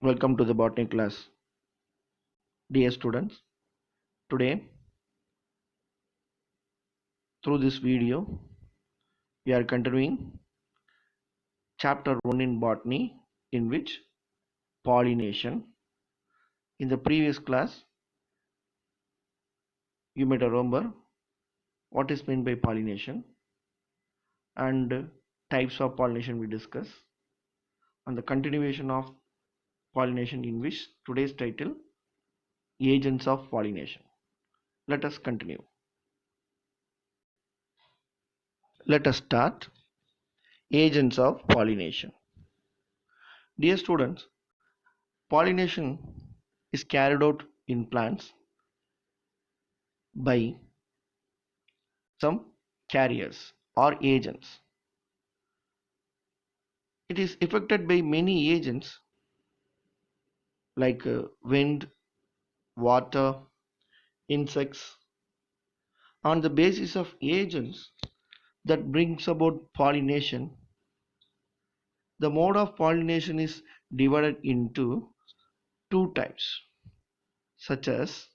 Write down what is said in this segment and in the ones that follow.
Welcome to the botany class. Dear students, today through this video we are continuing chapter 1 in botany, in which pollination. In the previous class you might remember what is meant by pollination and types of pollination we discuss, and the continuation of pollination, in which today's title, agents of pollination. Let us continue. Let us start. Agents of pollination. Dear students, pollination is carried out in plants by some carriers or agents. It is affected by many agents like wind, water, insects. On the basis of agents that brings about pollination, the mode of pollination is divided into two types, such as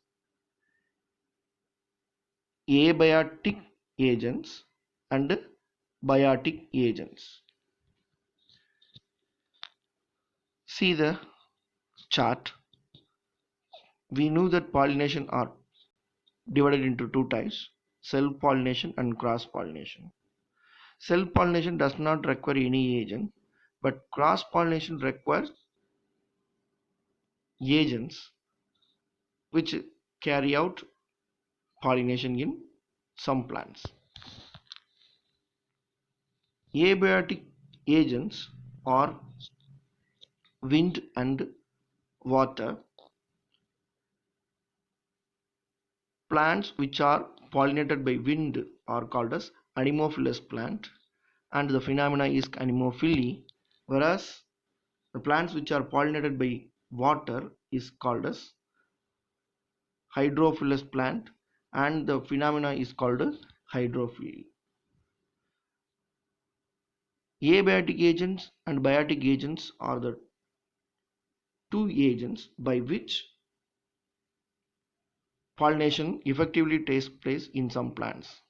abiotic agents and biotic agents. See the chart. We knew that pollination are divided into two types, self-pollination and cross-pollination. Self-pollination does not require any agent, but cross-pollination requires agents which carry out pollination in some plants. Abiotic agents are wind and water. Plants which are pollinated by wind are called as anemophilous plant, and the phenomena is anemophily, whereas the plants which are pollinated by water is called as hydrophilous plant, and the phenomena is called hydrophily. Abiotic agents and biotic agents are the two agents by which pollination effectively takes place in some plants.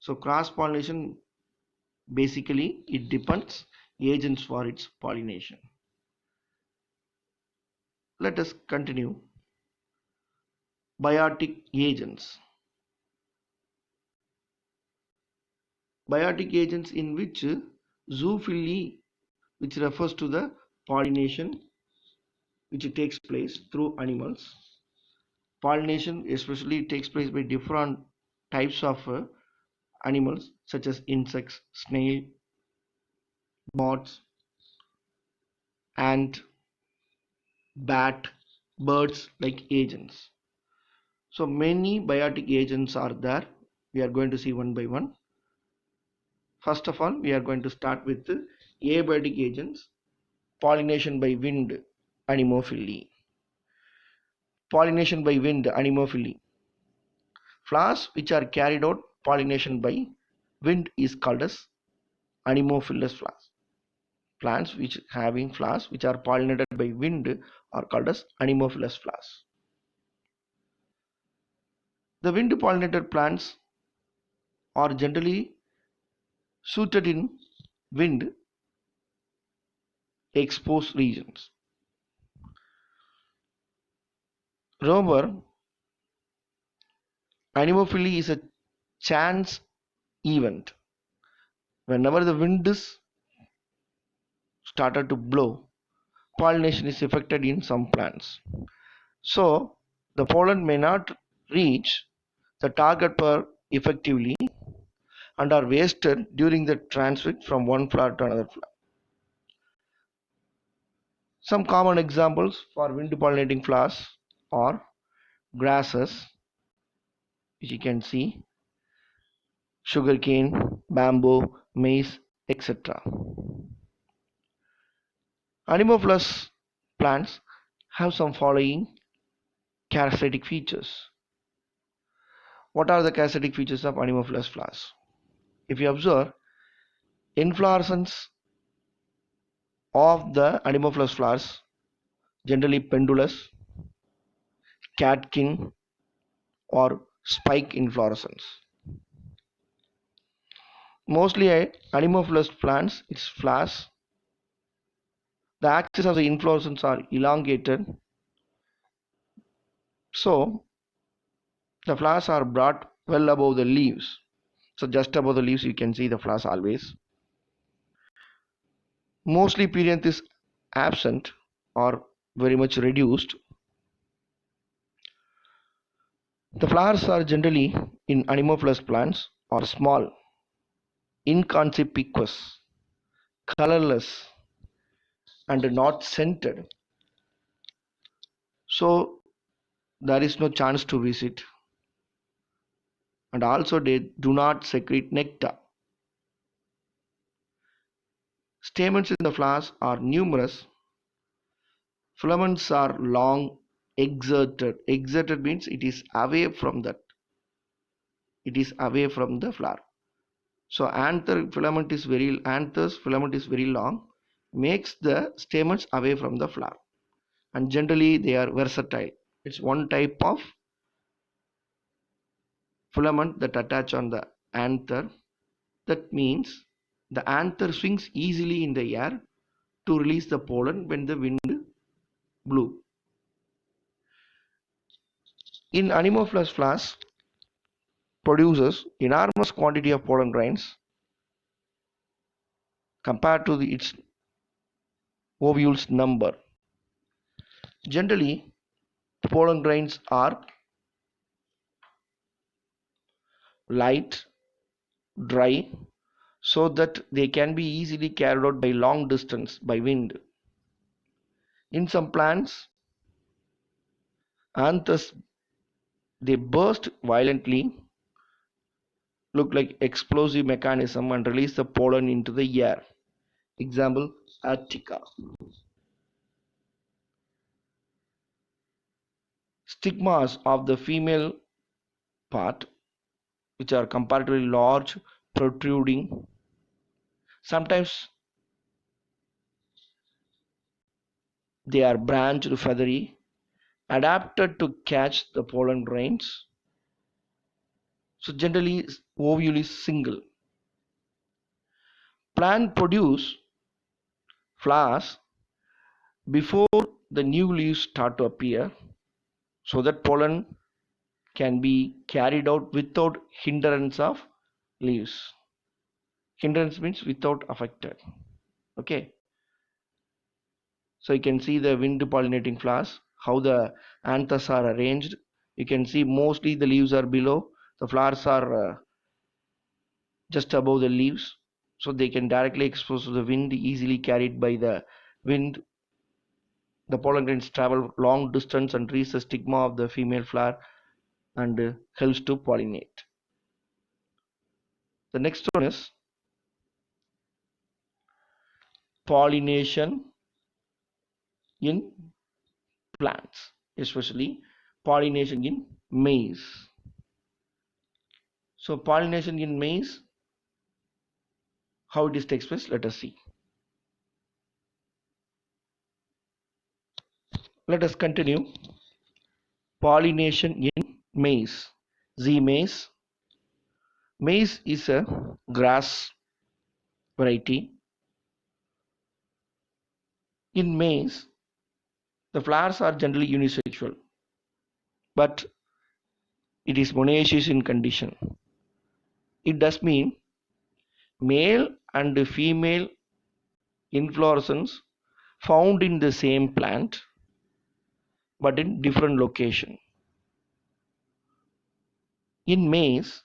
So cross pollination, basically it depends agents for its pollination. Let us continue. Biotic agents. Biotic agents in which zoophily, which refers to the pollination which takes place through animals. Pollination especially takes place by different types of animals such as insects, snail, moths, ant, bat, birds like agents. So many biotic agents are there. We are going to see one by one. First of all, we are going to start with the abiotic agents. Pollination by wind, anemophily. Pollination by wind, anemophily. Flowers which are carried out pollination by wind is called as anemophilous flowers. Plants which having flowers which are pollinated by wind are called as anemophilous flowers. The wind pollinated plants are generally suited in wind exposed regions. Remember, anemophily is a chance event. Whenever the wind is started to blow, pollination is affected in some plants. So the pollen may not reach the target pair effectively and are wasted during the transit from one flower to another flower. Some common examples for wind pollinating flowers are grasses, which you can see, sugarcane, bamboo, maize, etc. Anemophilous plants have some following characteristic features. What are the characteristic features of anemophilous flowers? If you observe, inflorescence of the anemophilous flowers generally pendulous, catkin, or spike inflorescence. Mostly anamorphous plants, its flowers. The axis of the inflorescence are elongated, so the flowers are brought well above the leaves. So just above the leaves you can see the flowers always. Mostly perianth is absent or very much reduced. The flowers are generally in anamorphous plants or small, inconspicuous, colorless, and not scented. So there is no chance to visit, and also they do not secrete nectar. Stamens in the flowers are numerous. Filaments are long, exerted. Exerted means it is away from that. It is away from the flower. So anthers filament is very long, makes the stamens away from the flower, and generally they are versatile. It's one type of filament that attach on the anther. That means the anther swings easily in the air to release the pollen when the wind blew. In anamorphous flowers produces enormous quantity of pollen grains compared to its ovules number. Generally, pollen grains are light, dry, so that they can be easily carried out by long distance by wind. In some plants, anthers they burst violently, look like explosive mechanism and release the pollen into the air. Example, Attica. Stigmas of the female part, which are comparatively large, protruding. Sometimes they are branched, feathery, adapted to catch the pollen grains. So generally, ovule is single. Plant produce flowers before the new leaves start to appear, so that pollen can be carried out without hindrance of leaves. Hindrance means without affected. Okay, so you can see the wind pollinating flowers, how the anthers are arranged. You can see mostly the leaves are below, the flowers are just above the leaves, so they can directly expose to the wind, easily carried by the wind. The pollen grains travel long distance and reach the stigma of the female flower and helps to pollinate. The next one is pollination in plants, especially pollination in maize. So pollination in maize, how it is takes place, let us see. Let us continue. Pollination in maize. Z maize. Maize is a grass variety. In maize, the flowers are generally unisexual, but it is monoecious in condition. It does mean male and female inflorescence found in the same plant but in different location. In maize,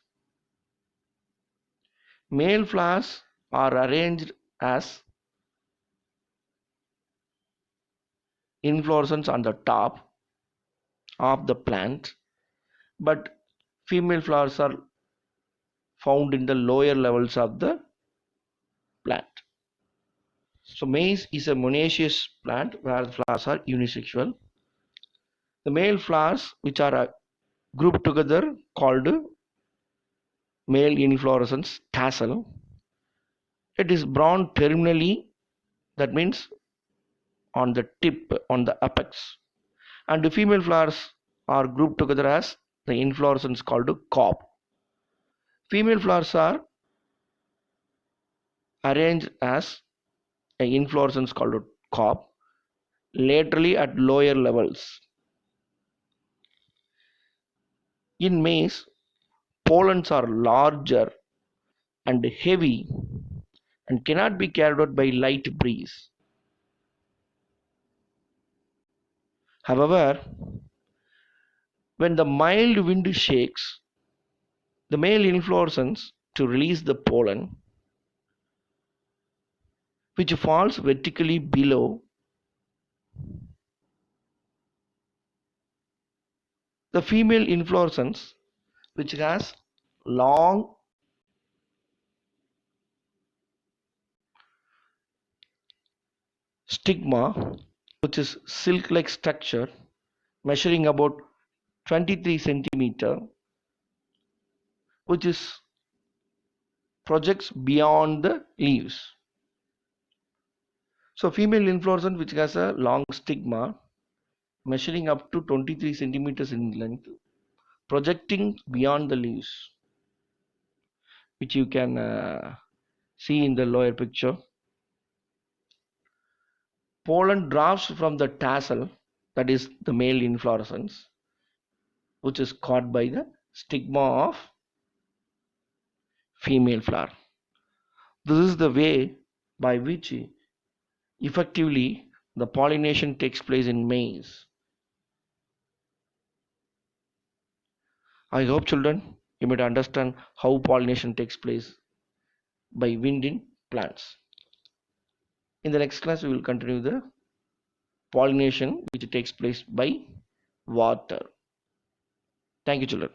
male flowers are arranged as inflorescence on the top of the plant, but female flowers are found in the lower levels of the plant. So maize is a monoecious plant where the flowers are unisexual. The male flowers, which are grouped together, called male inflorescence tassel. It is brown terminally, that means on the tip, on the apex, and the female flowers are grouped together as the inflorescence called cob. Female flowers are arranged as an inflorescence called cob laterally at lower levels. In maize, pollens are larger and heavy and cannot be carried out by light breeze. However, when the mild wind shakes the male inflorescence to release the pollen, which falls vertically below the female inflorescence, which has long stigma, which is silk-like structure measuring about 23 centimeter, which is projects beyond the leaves. So female inflorescence which has a long stigma measuring up to 23 centimeters in length, projecting beyond the leaves, which you can see in the lower picture. Pollen drops from the tassel, that is the male inflorescence, which is caught by the stigma of female flower. This is the way by which effectively the pollination takes place in maize. I hope children you might understand how pollination takes place by wind in plants. In the next class we will continue the pollination which takes place by water. Thank you children.